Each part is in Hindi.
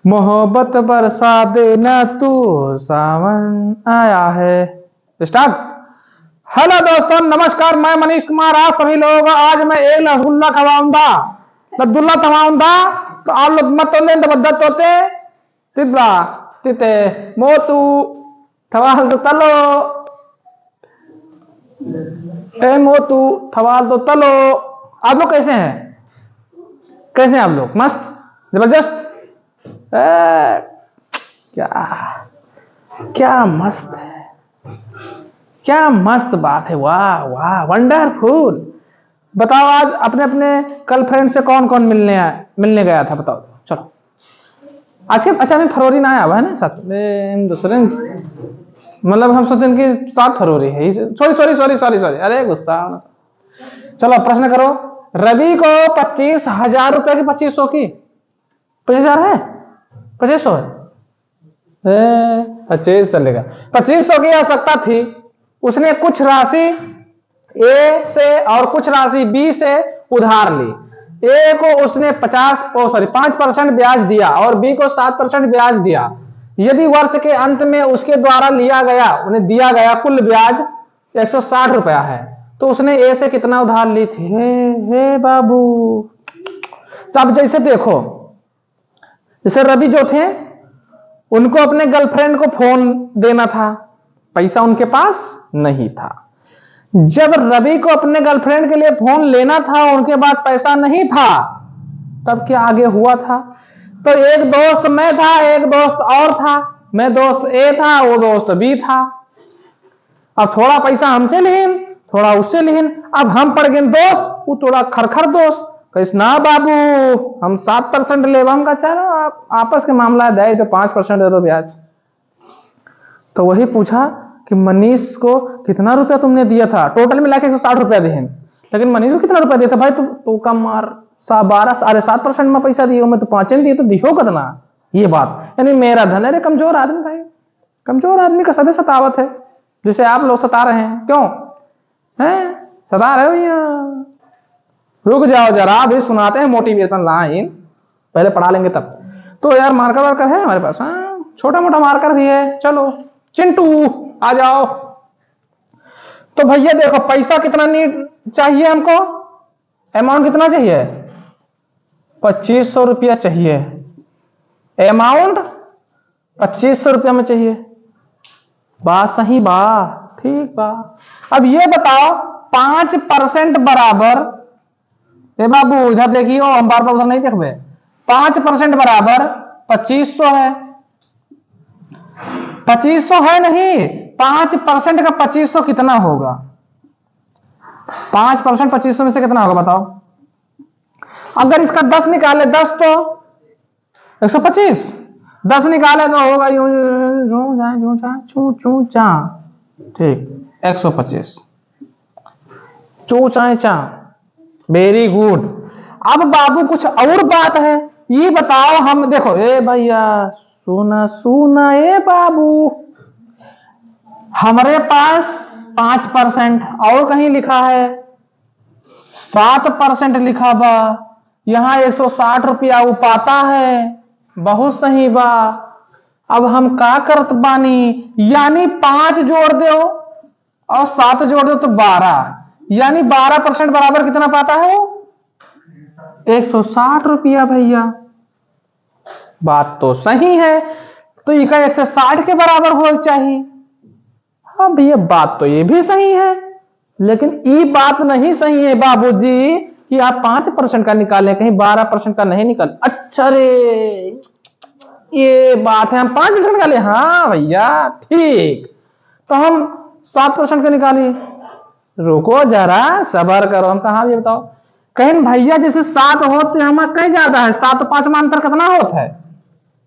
मोहब्बत बरसा देना तू, सावन आया है। स्टार्ट। हेलो दोस्तों, नमस्कार। मैं मनीष कुमार। आप सभी लोग, आज मैं एक रसगुल्ला खवाऊंगा, लद्दुल्ला खवाऊंगा। तो आप लोग मत तोले दबद्दत होते तिद्रा तिते मोतू ठवाल तो तलो, ए मोतू ठवाल तो तलो। आप लोग कैसे हैं? कैसे हैं आप लोग? मस्त, जबरदस्त। क्या क्या मस्त है, क्या मस्त बात है। वाह वाह, वंडरफुल। बताओ, आज अपने अपने गर्लफ्रेंड से कौन कौन मिलने गया था? बताओ चलो। आज के अच्छा में फरवरी ना आया हुआ है ना, साथ दूसरे, मतलब हम सोचें कि 7 फरवरी है। Sorry sorry sorry sorry sorry, अरे गुस्सा। चलो प्रश्न करो। रवि को 25,000 रुपए की 2500 की 25,000 है, 2500 है, 25 चलेगा। 2500 की आवश्यकता थी। उसने कुछ राशि ए से और कुछ राशि बी से उधार ली। ए को उसने 5% ब्याज दिया और बी को 7% ब्याज दिया। यदि वर्ष के अंत में उसके द्वारा उन्हें दिया गया कुल ब्याज 160 रुपया है, तो उसने ए से कितना उधार ली थी? हे बाबू, तो अब जैसे देखो, जैसे रवि जो थे, उनको अपने गर्लफ्रेंड को फोन देना था, पैसा उनके पास नहीं था। जब रवि को अपने गर्लफ्रेंड के लिए फोन लेना था, उनके पास पैसा नहीं था, तब क्या आगे हुआ था? तो एक दोस्त मैं था, एक दोस्त और था। मैं दोस्त ए था, वो दोस्त बी था। अब थोड़ा पैसा हमसे लेन, थोड़ा उससे लेन। अब हम पड़ गए दोस्त, वो थोड़ा खरखर दोस्त। कहिस ना बाबू, हम 7% ले। हम का चलो, आप आपस के मामला दे तो 5% दे दो ब्याज। तो वही पूछा कि मनीष को कितना रुपया तुमने दिया था? टोटल मिला के 160 रुपया दिए, लेकिन मनीष को कितना रुपया दिया था? भाई तू कम मार, 7% में पैसा दिए, मैं तो 5 दिए, तो दियो कितना? ये बात यानी मेरा धन। अरे कमजोर आदमी भाई, कमजोर आदमी का सभी सतावत है, जिसे आप लोग सता रहे हैं। क्यों हैं सता रहे हो भैया? रुक जाओ जरा, अभी सुनाते हैं मोटिवेशन लाइन, पहले पढ़ा लेंगे तब। तो यार मार्कर वार्कर है हमारे पास? हाँ, छोटा मोटा मार्कर भी है। चलो चिंटू आ जाओ। तो भैया देखो, पैसा कितना नीड चाहिए हमको? अमाउंट कितना चाहिए? 2500 रुपया चाहिए। अमाउंट 2500 रुपया में चाहिए। बात सही बा, ठीक बा। अब ये बताओ, 5% बराबर, ए बाबू इधर देखियो, हम बार बार उधर नहीं देखबे। 5% बराबर 2500 है। 2500 है नहीं, 5% का 2500 कितना होगा? 5% 2500 में से कितना होगा बताओ? अगर इसका 10 निकाले, 10 तो 125, 10 निकाले तो होगा ठीक 125 चू चाए चा। Very good. अब बाबू कुछ और बात है, ये बताओ। हम देखो, ए भैया सुना सुना, ए बाबू, हमारे पास 5% और कहीं लिखा है 7% लिखा बा। यहां 160 रुपया उपाता है, बहुत सही बा। अब हम का करत बानी, यानी 5 जोड़ दो और 7 जोड़ दो तो 12, यानी 12% बराबर कितना पाता है वो? 160 रुपया भैया। बात तो सही है, तो इसका 160 के बराबर हो चाहिए। हाँ भैया, बात तो ये भी सही है, लेकिन ये बात नहीं सही है बाबूजी कि आप 5% का निकालें, कहीं 12% का नहीं निकाल। अच्छा रे, ये बात है, हम 5% निकाले। हाँ भैया ठीक, तो हम 7% का निकालिए। रुको जरा, सबर करो, हम कहा भी बताओ। कहीं भैया जैसे 7 होते हमारा कहीं ज्यादा है, 7 5 में अंतर कितना होता है?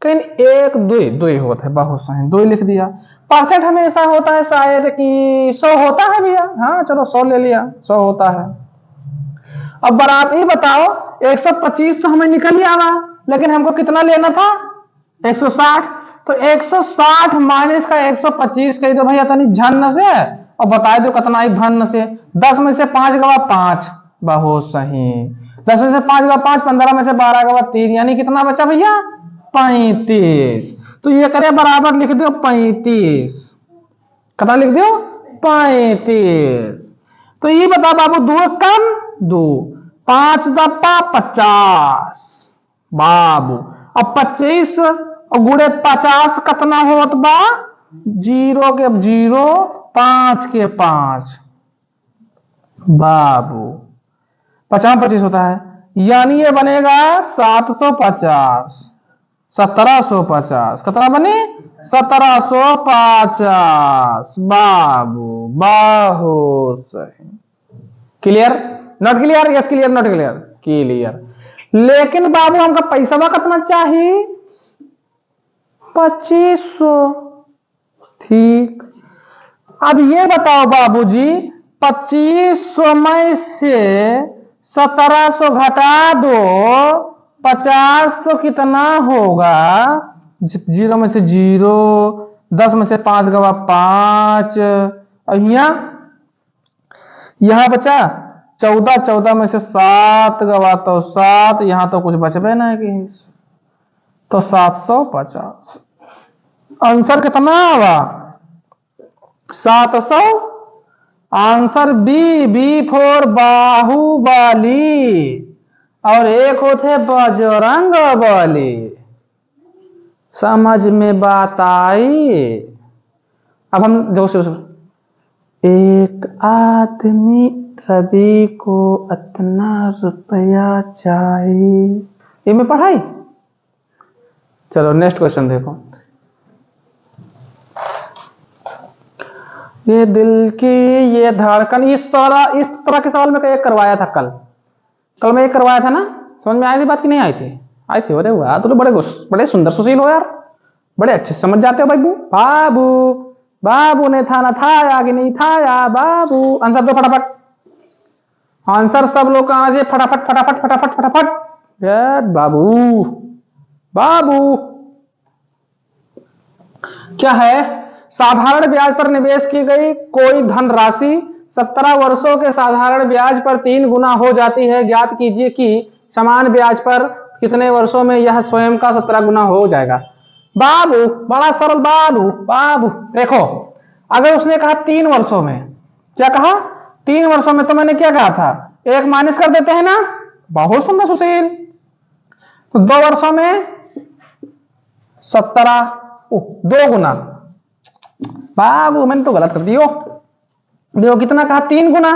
कहीं 1 2 होता है, बहुत सही, 2 लिख दिया। परसेंट हमेशा होता है शायद कि 100 होता है भैया। हाँ चलो 100 ले लिया, 100 होता है। अब बराबर ये बताओ, 125 तो हमें निकल ही आवा, लेकिन हमको कितना लेना था? 160। तो 160 माइनस का 125 कही दो भैया तनी झन से, और बता दो कितना एक भन से। 10 में से 5 गवा 5, बहुत सही। 10 में से 5 गवा 5, 15 में से 12 गवा 3, यानी कितना बचा भैया? 35। तो ये करे बराबर लिख दो 35। कितना लिख दो 35। तो ये बता बाबू, 2 कम 2, 5 दप्पा 50 बाबू। अब 25 और गुड़े 50 कितना होत बा, 0 के 0, 5 के 5 बाबू। 50 25 होता है, यानी ये बनेगा 750, 1750। कितना बने 1750 बाबू। बहुत सही। Clear not clear? Yes clear not clear? Clear. लेकिन बाबू हमका पैसा कितना चाहिए, 2500। ठीक, अब ये बताओ बाबूजी, 2500 में से 1700 घटा दो, 50 तो कितना होगा, 0 में से 0, 10 में से 5 गवा 5, और यहां बचा 14, 14 में से 7 गवा तो 7, यहां तो कुछ बचबे नहीं कि, तो 750। आंसर कितना हुआ 700। आंसर बी फॉर बाहुबली, और एक होते बजरंग बली। समझ में बात आई? अब हम देखो, एक आदमी रवि को इतना रुपया चाहिए, ये में पढ़ाई। चलो नेक्स्ट क्वेश्चन देखो। ये दिल की ये धड़कन, इस तरह के सवाल में एक करवाया था कल में एक करवाया था ना, समझ में आई थी बात की नहीं आई थी? आई थी। अरे वाह, तो बड़े सुंदर सुशील हो यार, बड़े अच्छे समझ जाते हो बाबू। बाबू बाबू ने था ना था कि नहीं था बाबू। आंसर दो फटाफट, आंसर सब लोग का आना फटाफट फटाफट फटाफट फटाफट। बाबू बाबू क्या है, साधारण ब्याज पर निवेश की गई कोई धनराशि 17 वर्षों के साधारण ब्याज पर 3 गुना हो जाती है। ज्ञात कीजिए कि समान ब्याज पर कितने वर्षों में यह स्वयं का 17 गुना हो जाएगा। बाबू बड़ा सरल बाबू देखो, अगर उसने कहा 3 वर्षों में, क्या कहा 3 वर्षों में, तो मैंने क्या कहा था, एक माइनस कर देते हैं ना। बहुत सुंदर सुशील। तो 2 वर्षों में 17, 2 गुना। बाबू मैंने तो गलत कर दियो, देखो कितना कहा 3 गुना,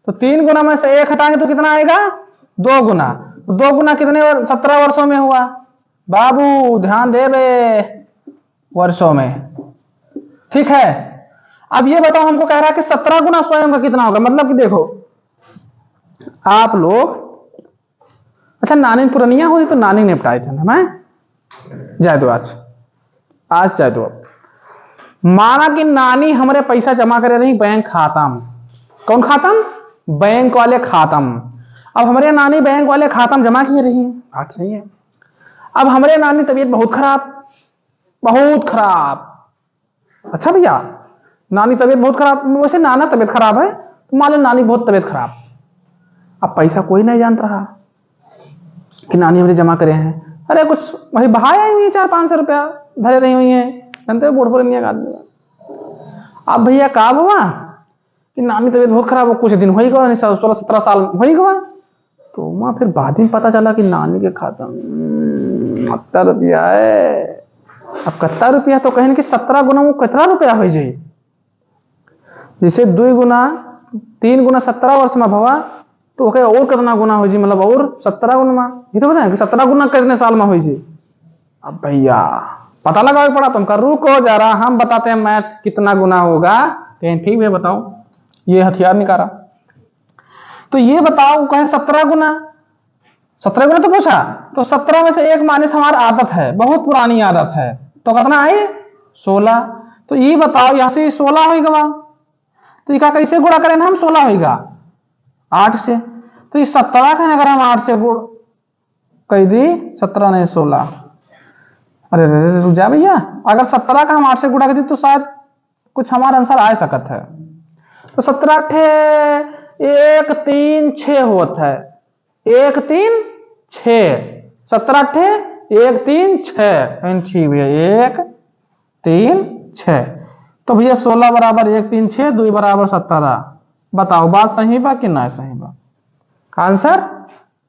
तो 3 गुना में से 1 हटाएंगे तो कितना आएगा 2 गुना। तो 2 गुना कितने 17 वर्षों में हुआ बाबू, ध्यान दे बे, वर्षों में। ठीक है, अब ये बताओ, हमको कह रहा है कि 17 गुना स्वयं का कितना होगा। मतलब कि देखो आप लोग, अच्छा नानी पुरानिया हुई तो नानी निपटाए थे ना, मैं जाए दो आज जाए दो। माना कि नानी हमारे पैसा जमा करे रही बैंक खाता में। कौन खाता? बैंक वाले खाता में। अब हमारे नानी बैंक वाले खाता में जमा किए रही, बात सही है। अब हमारे नानी तबीयत बहुत खराब। अच्छा भैया, नानी तबीयत बहुत खराब, वैसे नाना तबीयत खराब है, तो मान लो नानी बहुत तबीयत खराब। अब पैसा कोई नहीं जानता रहा कि नानी हमने जमा करे हैं। अरे कुछ वही बहाए आई हुई है, 400-500 रुपया धरे रही हुई है, जानते हो बूढ़ नहीं आदमी। अब भैया का हुआ कि नानी तबीयत बहुत खराब हो, कुछ दिन हो ही गया, 16-17 साल हो ही गया। तो वहां फिर बाद में पता चला कि नानी के खाता में 70 रुपया है। अब 70 रुपया तो कहें कि 17 गुना वो कितना रुपया हो जाए, जैसे 2 गुना 3 गुना 17 वर्ष में भवा, तो ओके और कितना गुना हो जी, मतलब और 17 गुना। ये तो बताए कि 17 गुना कितने साल में हो जी। अब भैया पता लगा पड़ा, तुमका रुको जरा, हम बताते हैं मैथ कितना गुना होगा। ठीक है बताओ, ये हथियार निकाला। तो ये बताओ कहें 17 गुना, 17 गुना तो पूछा, तो 17 में से 1 माइनस हमारी आदत है, बहुत पुरानी आदत है, तो कितना आई 16। तो ये बताओ यहां से 16 होगा, तो इसका कैसे गुणा करें हम, 16 होगा 8 से। तो ये 17 का अगर हम 8 से गुण कह दी, 17 नहीं 16, अरे रुक जा भैया, अगर 17 का हम 8 से गुणा कर दी तो शायद कुछ हमारा आंसर आ सकता है। तो 17 1 3 6 होता है, 1 3 6, 17 8 1 3 6, ठीक भैया 1 3 6। तो भैया 16 बराबर 1 3 6, 2 बराबर 17। बताओ बात सही बा कि ना सही बा? आंसर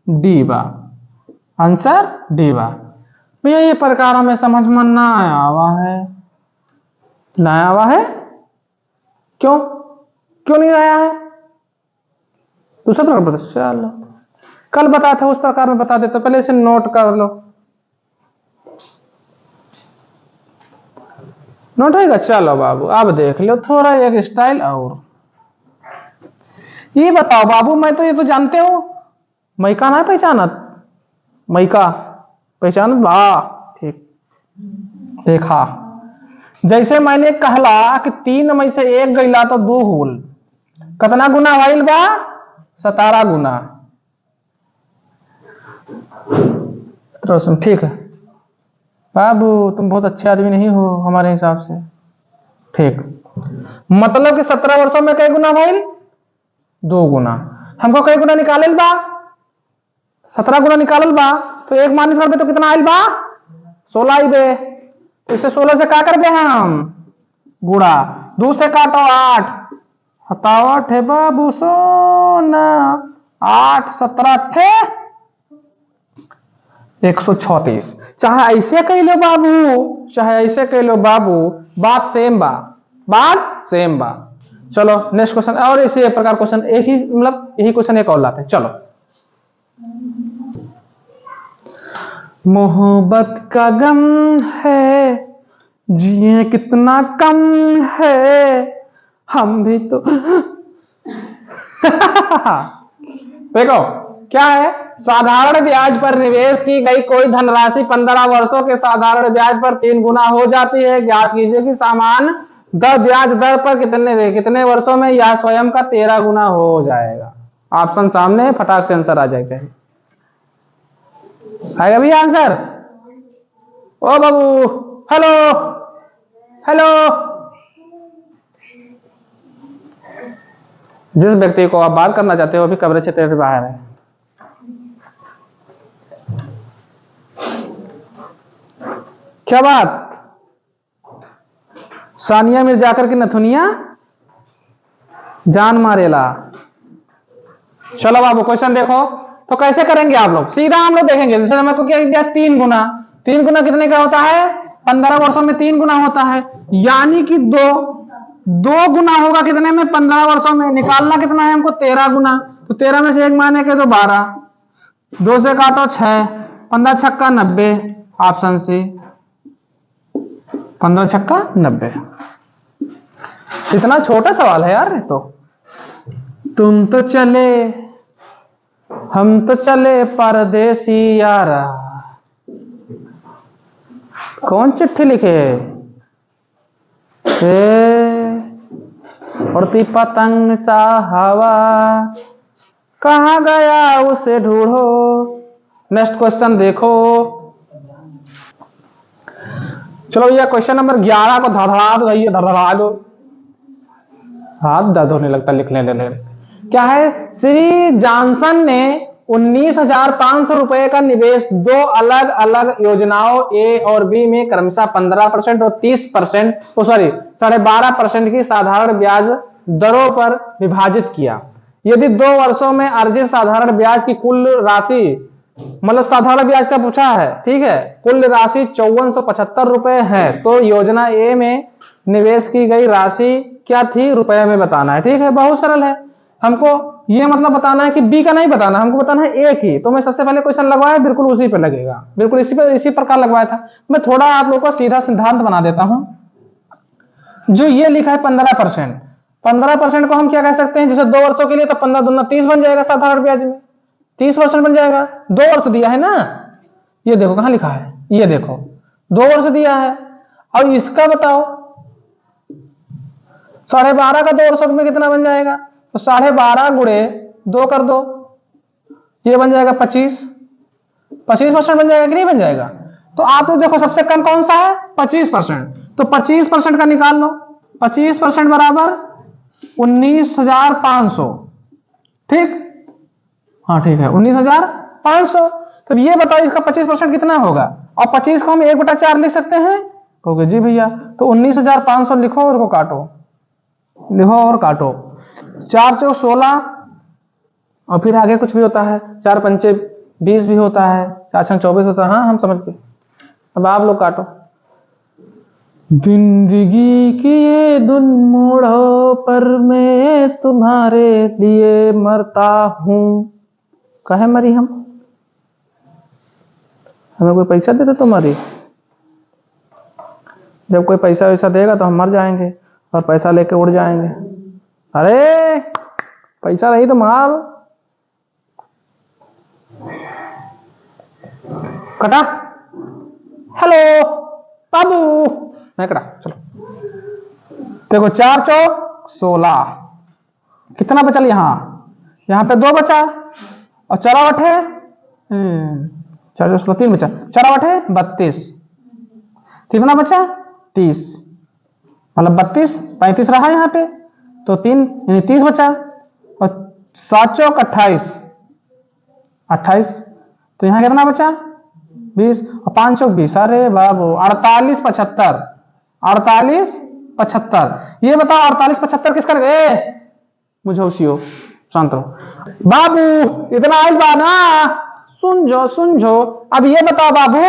डी बा, आंसर डी बा। भैया ये प्रकार हमें समझ में ना आवा है, ना आवा है, क्यों क्यों नहीं आया है? दूसरा प्रकार बता, चलो कल बताया था उस प्रकार में बता देते, पहले इसे नोट कर लो, नोट होगा। चलो बाबू अब देख लो थोड़ा एक स्टाइल और। ये बताओ बाबू, मैं तो ये तो जानते हो, मैका ना पहचानत, मैका पहचानत बा, ठीक। देखा जैसे मैंने कहला कि 3 में से 1 गईला तो 2 होल, कितना गुना भइल बा? 17 गुना। ठीक है बाबू, तुम बहुत अच्छे आदमी नहीं हो हमारे हिसाब से, ठीक। मतलब कि 17 वर्षों में कई गुना भइल? 2 गुना। हमको कई गुना निकालल बा? 17 गुना निकालल बा, तो 1 माइनस कर दे तो कितना आइल बा? 16 आई बे। तो इसे 16 से क्या कर दे हम? गुणा। 2 से काटो 8, हतावट है बाबू सोना, 8 17 थे 136। चाहे ऐसे कह लो बाबू, चाहे ऐसे कह लो बाबू, बात सेम बा, बात सेम बा। चलो नेक्स्ट क्वेश्चन, और इसी प्रकार क्वेश्चन एक ही, मतलब यही क्वेश्चन एक और लाते हैं। चलो, मोहब्बत का गम है, जिए कितना कम है, हम भी तो देखो क्या है, साधारण ब्याज पर निवेश की गई कोई धनराशि 15 वर्षों के साधारण ब्याज पर 3 गुना हो जाती है। ज्ञात कीजिए कि समान दर ब्याज दर पर कितने वर्षों में यह स्वयं का 13 गुना हो जाएगा। ऑप्शन सामने, फटाक से आंसर आ जाएगा। आएगा भी आंसर? ओ बाबू, हेलो हेलो। जिस व्यक्ति को आप बात करना चाहते हो अभी कवरेज क्षेत्र से बाहर है। क्या बात? सानिया मिर्जाकर की नथुनिया जान मारेला। चलो बाबू क्वेश्चन देखो, तो कैसे करेंगे आप लोग? सीधा हम लोग देखेंगे, जैसे हमको क्या दिया? 3 गुना। 3 गुना कितने का होता है? 15 वर्षों में 3 गुना होता है, यानी कि 2 गुना होगा कितने में? 15 वर्षों में। निकालना कितना है हमको? 13 गुना। तो 13 में से 1 माने के तो 12, 2 से काटो 6, 15 छक्का 90, ऑप्शन सी 15 छक्का 90। इतना छोटा सवाल है यार। तो तुम तो चले हम तो चले परदेसी यारा, कौन चिट्ठी लिखे? उड़ती पतंग सा हवा, कहां गया उसे ढूंढो। नेक्स्ट क्वेश्चन देखो। चलो भैया क्वेश्चन नंबर 11 को धड़धड़ा दो, धड़धड़ा दो, हाथ दर्द होने लगता लिखने लेने। क्या है? श्री जॉनसन ने 19,500 रुपए का निवेश 2 अलग अलग योजनाओं ए और बी में क्रमशः 15% और 30%, 12.5% की साधारण ब्याज दरों पर विभाजित किया। यदि 2 वर्षों में अर्जित साधारण ब्याज की कुल राशि, मतलब साधारण ब्याज का पूछा है, ठीक है, कुल राशि 5475 रुपए है, तो योजना ए में निवेश की गई राशि क्या थी? रुपए में बताना है। ठीक है, बहुत सरल है। हमको ये मतलब बताना है कि बी का नहीं बताना, हमको बताना है ए की। तो मैं सबसे पहले क्वेश्चन लगवाया, बिल्कुल उसी पे लगेगा, बिल्कुल इसी प्रकार लगवाया था। मैं थोड़ा आप लोगों को सीधा सिद्धांत बना देता हूं। जो ये लिखा है 15%, 15% को हम क्या कह सकते हैं? जैसे 2 वर्षों के लिए तो 15 दूना 30 बन जाएगा, साधारण ब्याज में 30% बन जाएगा। 2 वर्ष दिया है ना, ये देखो कहां लिखा है, ये देखो 2 वर्ष दिया है। और इसका बताओ 12.5 का 2 वर्षों में कितना बन जाएगा? तो 12.5 गुणे 2 कर दो, ये बन जाएगा 25% बन जाएगा कि नहीं बन जाएगा? तो आप लोग देखो सबसे कम कौन सा है? 25%। तो 25% का निकाल लो, 25% बराबर 19,500। ठीक, हाँ ठीक है 19,500। तो ये बताओ इसका 25% कितना होगा? और 25 को हम 1/4 लिख सकते हैं? कहोगे जी भैया। तो 19,500 लिखो और को काटो, लिखो और काटो। 4 चौक 16 और फिर आगे कुछ भी होता है, 4 पंचे 20 भी होता है, 4 छंग 24 होता है। हाँ हम समझ गए। अब आप लोग काटो। जिंदगी की ये धुन मोड़ों पर मैं तुम्हारे लिए मरता हूं, कहे मरी हम? हमें कोई पैसा देते तो मरी। जब कोई पैसा वैसा देगा तो हम मर जाएंगे और पैसा लेके उड़ जाएंगे। अरे पैसा नहीं तो माल। कटा? हेलो बाबू, नहीं कटा, चलो। देखो 4 चौक 16, कितना बचा? यहाँ पे 2 बचा और 4 8 है 4 चौक 16 3 बचा, 4 8 है 32, कितना बचा? 30, मतलब 32 35 रहा यहाँ पे तो 3 यानी 30 बचा। और 7 चौक 28, तो यहाँ कितना बचा? 20 और 5 चौक 20। अरे बाबू 48 75, 48 75। ये बताओ 48 75 किसका? मुझे उसियो शांत रहो बाबू, इतना आज बाना सुन जो। अब ये बताओ बाबू,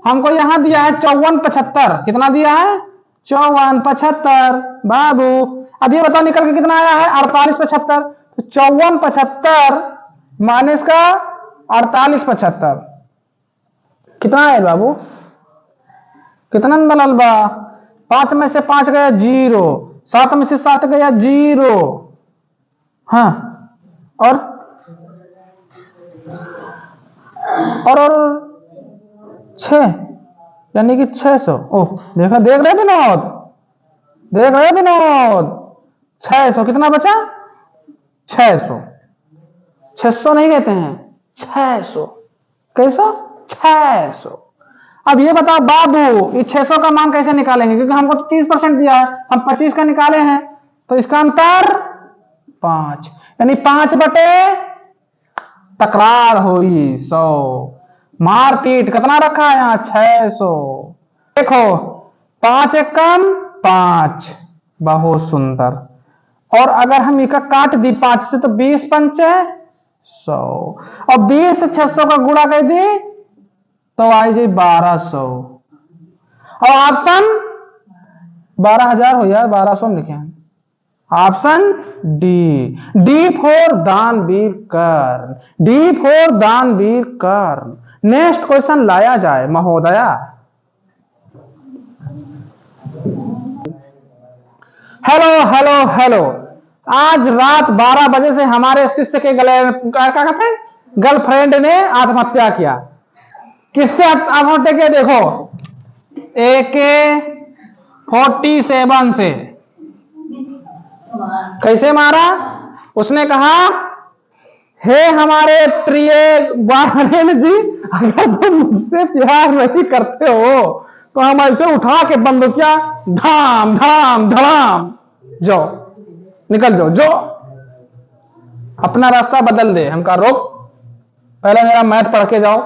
हमको यहाँ दिया है 54 75, कितना दिया है? 54 75 बाबू। अब ये बताओ निकल के कितना आया है? 48 75। तो 54 75 माइनस का 48 75 कितना है बाबू? कितना बनल बा? 5 में से 5 गया 0, 7 में से 7 गया 0। हाँ और 6 यानी कि 600। ओह देखा, देख रहे विनोद, देख रहे विनोद? 600 कितना बचा? 600। 600 नहीं कहते हैं, 600। कैसो? 600। अब ये बताओ बाबू, ये 600 का मान कैसे निकालेंगे? क्योंकि हमको तो 30% दिया है, हम 25 का निकाले हैं, तो इसका अंतर 5, यानी 5 बटे तकरार हुई 100। मारपीट कितना रखा है यहाँ? 600। देखो 5 एक कम 5, बहुत सुंदर। और अगर हम इका काट दी 5 से तो 20 पंचे 100, और 20 से 600 का गुणा कर दी तो आई जी 1200। और ऑप्शन 12,000 हो यार, 1200 लिखे हैं। ऑप्शन डी, डी फॉर दानवीर कर्ण, डी फॉर दानवीर कर्ण। नेक्स्ट क्वेश्चन लाया जाए महोदया। हेलो हेलो हेलो, आज रात 12 बजे से हमारे शिष्य के गले क्या कहते हैं, गर्लफ्रेंड ने आत्महत्या किया। किससे आत्महत्या किया? देखो AK-47 से। कैसे मारा? उसने कहा, हे हमारे प्रिय बॉयफ्रेंड जी, अगर तुम मुझसे प्यार नहीं करते हो तो हम ऐसे उठा के बंदूकिया धाम धाम धड़ाम, जाओ निकल जाओ, जो अपना रास्ता बदल दे। हम कहा रोक, पहले मेरा मैथ पढ़ के जाओ,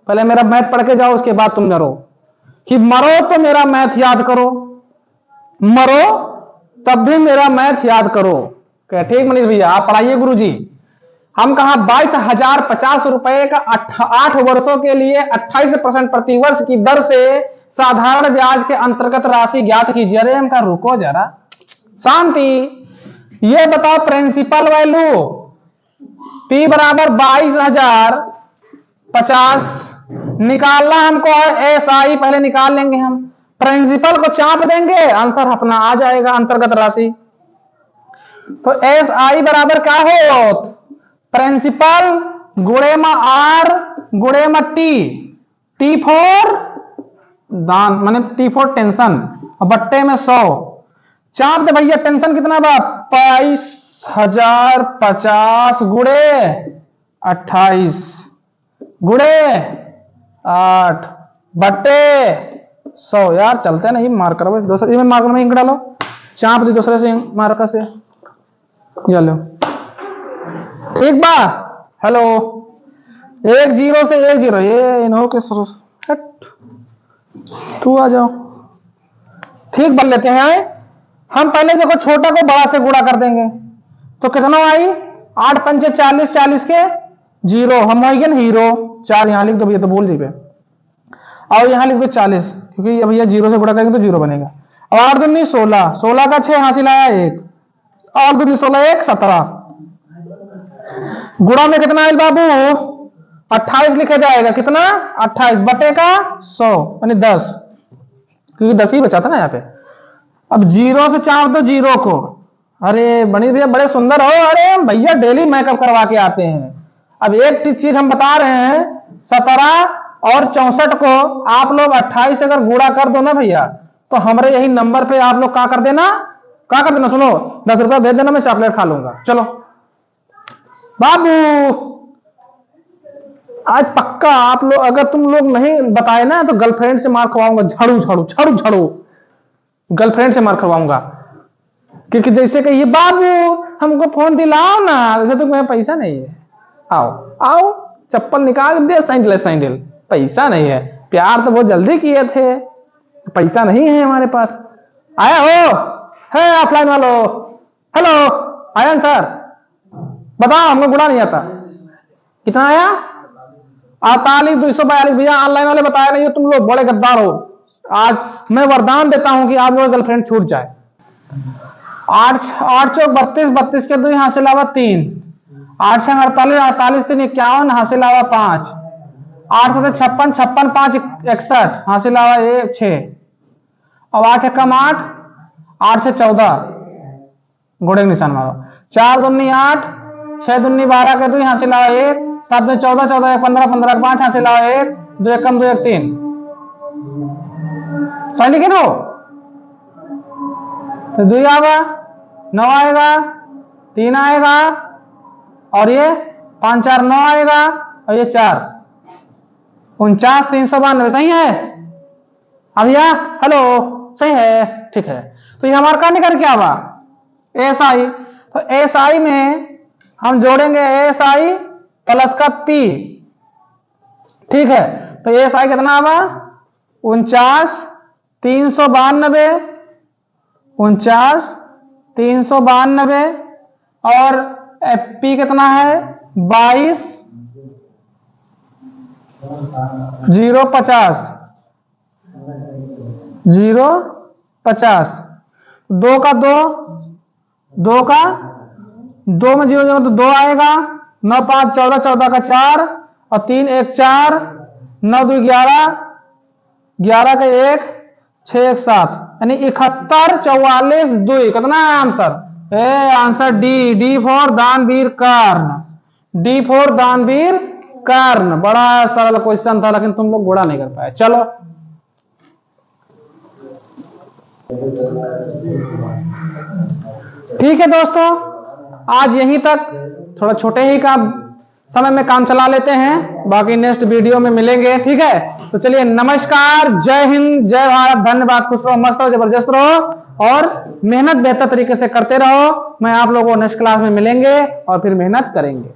पहले मेरा मैथ पढ़ के जाओ, उसके बाद तुम मरो। कि मरो तो मेरा मैथ याद करो, मरो तब भी मेरा मैथ याद करो। क्या ठीक मनीष भैया, आप पढ़ाइए गुरुजी। हम कहा 22,050 रुपए का 8 वर्षों के लिए 28% प्रतिवर्ष की दर से साधारण ब्याज के अंतर्गत राशि ज्ञात कीजिए। अरे हम कहा रुको जरा, शांति। ये बताओ प्रिंसिपल वैल्यू P बराबर 22,050 निकालना हमको है। SI पहले निकाल लेंगे हम, प्रिंसिपल को चाप देंगे, आंसर अपना आ जाएगा अंतर्गत राशि। तो SI बराबर क्या हो? प्रिंसिपल गुणे में R गुणे में T, T फॉर दान माने T फॉर टेंशन, और बट्टे में 100। चाप दे भैया, टेंशन कितना बा? 22,050 गुणे 28 गुणे 8 बट्टे 100। यार चलते नहीं, मार्कर दूसरे में मार्कर में इंक डालो, चाप दी दूसरे से मार्कर से, लो एक बार। हेलो 1 0 से 1 0, ये इन्हों के तू आ जाओ। ठीक, बन लेते हैं। हम पहले देखो छोटा को बड़ा से गुणा कर देंगे तो कितना आई, 8 पंचे 40, 40 के 0, हम हो गए ना हीरो। 4 यहां लिख दो भैया, तो बोल जी पे, और यहां लिख दो 40, क्योंकि ये भैया 0 से गुणा करेंगे तो 0 बनेगा। और 8 दूनी 16, 16 का 6 हासिल आया 1, और दूनी 16 1 17, गुणा में कितना आयल बाबू 28 लिखा जाएगा, कितना 28 बटे का 100 यानी 10, क्योंकि 10 ही बचा था ना यहाँ पे। अब 0 से चाप दो 0 को, अरे बनी भैया बड़े सुंदर हो, अरे भैया डेली मेकअप करवा के आते हैं। अब एक चीज हम बता रहे हैं, 17 और 64 को आप लोग 28 से अगर गुणा कर दो ना भैया, तो हमारे यही नंबर पे आप लोग क्या कर देना, सुनो 10 रुपया भेज देना, मैं चॉकलेट खा लूंगा। चलो बाबू, आज पक्का आप लोग, अगर तुम लोग नहीं बताए ना तो गर्लफ्रेंड से मार खवाऊंगा, झाड़ू झाड़ू झाड़ू झाड़ू, गर्लफ्रेंड से मार खवाऊंगा। क्योंकि जैसे कि ये बाबू हमको फोन दिलाओ ना, जैसे तो मेरा पैसा नहीं है, आओ आओ चप्पल निकाल दे, सैंडल सैंडल, पैसा नहीं है। प्यार तो बहुत जल्दी किए थे, पैसा नहीं है हमारे पास। आया हो है ऑफलाइन वालो, हेलो आयन सर, बताओ हमको गुणा नहीं आता, कितना आया 48 242 भैया, ऑनलाइन वाले बताया नहीं हो, तुम लोग बड़े गद्दार हो। आज मैं वरदान देता हूं कि आप लोग गर्लफ्रेंड छूट जाए। 8 चौक 32, 32 के 2 यहां से लावा 3, 8 छंग 48, 48 3 51, हासिल लावा 5, 8 7 56, 56 5 61, हासिल लावा 1 6, अब 8 एकम 8, 8 से 14 घोड़े का निशान मारो, 4 दूनी 8, 6 दूनी 12 के 2 यहां से लावा 1, 7 2 14, 14 1 15, 15 के 5 हासिल लावा 1, 2 एकम 2 1 3, सही लिखे नो, तो 2 आएगा 9 आएगा, 3 आएगा, और ये 5 4 9 आएगा, और ये 4 49 392, सही है अब भैया, हेलो सही है, ठीक है। तो ये हमारा का निकल क्या हुआ एस आई, तो एस आई में हम जोड़ेंगे एस आई प्लस का पी, ठीक है। तो एस आई कितना हुआ 49 392, 49 392, और पी कितना है 22 050, 050, 2 का 2, 2 का 2 में 0 0 तो 2 आएगा, 9 5 14, 14 का 4, और 3 1 4, 9 2 11, 11 का 1 6 1 7, यानी 71 44 2, कितना है answer, answer D, D for दानवीर कर्ण, डी फॉर दानवीर कर्ण। बड़ा सरल क्वेश्चन था, लेकिन तुम लोग गुणा नहीं कर पाए। चलो ठीक है दोस्तों, आज यहीं तक, थोड़ा छोटे ही का समय में काम चला लेते हैं, बाकी नेक्स्ट वीडियो में मिलेंगे, ठीक है। तो चलिए नमस्कार, जय हिंद, जय भारत, धन्यवाद, खुश रहो, मस्त रहो, जबरदस्त रहो, और मेहनत बेहतर तरीके से करते रहो। मैं आप लोगों को नेक्स्ट क्लास में मिलेंगे और फिर मेहनत करेंगे।